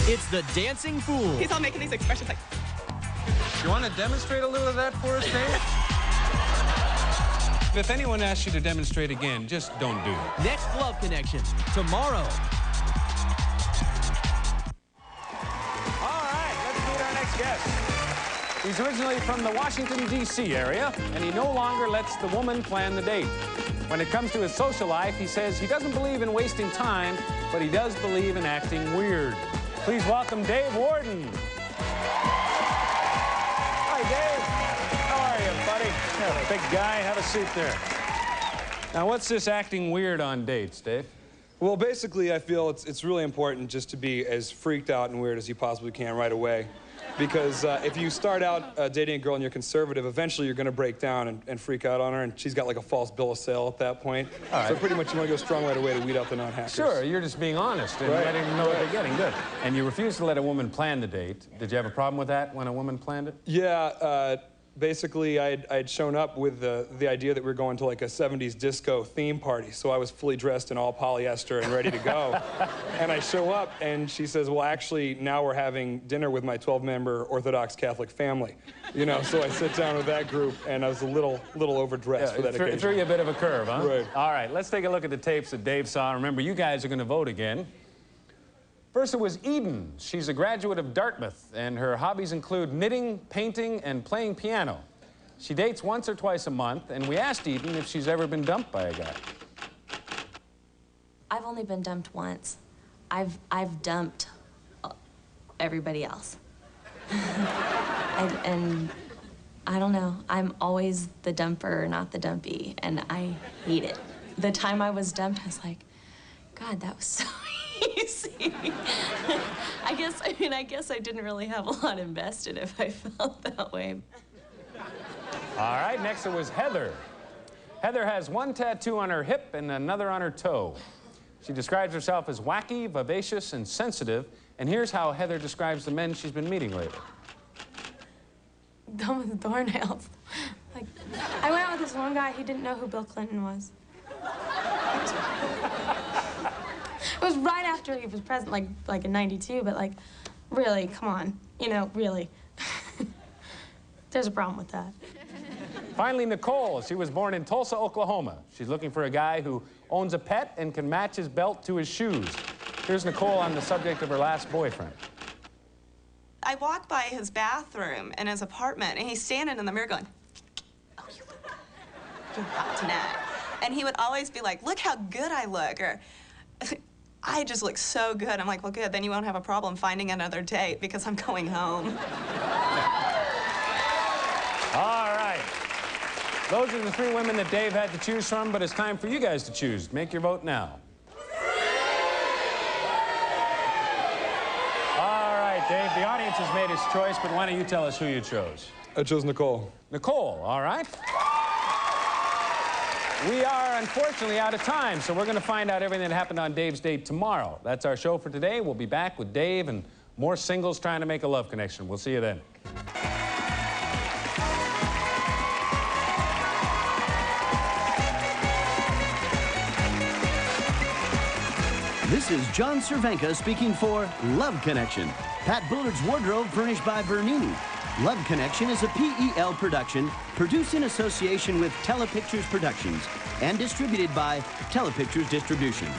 It's the Dancing Fool. He's all making these expressions like... You want to demonstrate a little of that for us, Dave? If anyone asks you to demonstrate again, just don't do it. Next Love Connection, tomorrow. All right, let's meet our next guest. He's originally from the Washington, D.C. area, and he no longer lets the woman plan the date. When it comes to his social life, he says he doesn't believe in wasting time, but he does believe in acting weird. Please welcome Dave Warden. Hi, Dave. How are you, buddy? Yeah, big guy. Have a seat there. Now, what's this acting weird on dates, Dave? Well, basically, I feel it's really important just to be as freaked out and weird as you possibly can right away. Because if you start out dating a girl and you're conservative, eventually you're going to break down and freak out on her, and she's got like a false bill of sale at that point. All right. So pretty much you want to go strong right away to weed out the non-hackers. Sure, you're just being honest and letting them know what they're getting. Good. And you refused to let a woman plan the date. Did you have a problem with that when a woman planned it? Yeah, basically I'd shown up with the idea that we were going to like a 70s disco theme party, so I was fully dressed in all polyester and ready to go. And I show up and she says, well, actually now we're having dinner with my 12-member Orthodox Catholic family. You know, so I sit down with that group and I was a little overdressed for that occasion. It threw you a bit of a curve, huh? Right. All right, let's take a look at the tapes that Dave saw. Remember, you guys are going to vote again. First, it was Eden. She's a graduate of Dartmouth, and her hobbies include knitting, painting, and playing piano. She dates once or twice a month, and we asked Eden if she's ever been dumped by a guy. I've only been dumped once. I've dumped everybody else. and I don't know. I'm always the dumper, not the dumpy, and I hate it. The time I was dumped, I was like, God, that was so easy. I guess I didn't really have a lot invested if I felt that way. All right, next it was Heather. Heather has one tattoo on her hip and another on her toe. She describes herself as wacky, vivacious, and sensitive. And here's how Heather describes the men she's been meeting lately. Dumb with doornails. Like, I went out with this one guy, he didn't know who Bill Clinton was. It was right after he was president, like in '92, but like, really, come on, you know, really. There's a problem with that. Finally, Nicole. She was born in Tulsa, Oklahoma. She's looking for a guy who owns a pet and can match his belt to his shoes. Here's Nicole on the subject of her last boyfriend. I walk by his bathroom in his apartment, and he's standing in the mirror going, oh, you look hot tonight. And he would always be like, look how good I look, or I just look so good. I'm like, well, good, then you won't have a problem finding another date because I'm going home. All right. Those are the three women that Dave had to choose from, but it's time for you guys to choose. Make your vote now. All right, Dave, the audience has made its choice, but why don't you tell us who you chose? I chose Nicole. Nicole, all right. We are, unfortunately, out of time, so we're going to find out everything that happened on Dave's date tomorrow. That's our show for today. We'll be back with Dave and more singles trying to make a love connection. We'll see you then. This is John Cervenka speaking for Love Connection. Pat Bullard's wardrobe furnished by Bernini. Love Connection is a PEL production produced in association with Telepictures Productions and distributed by Telepictures Distribution.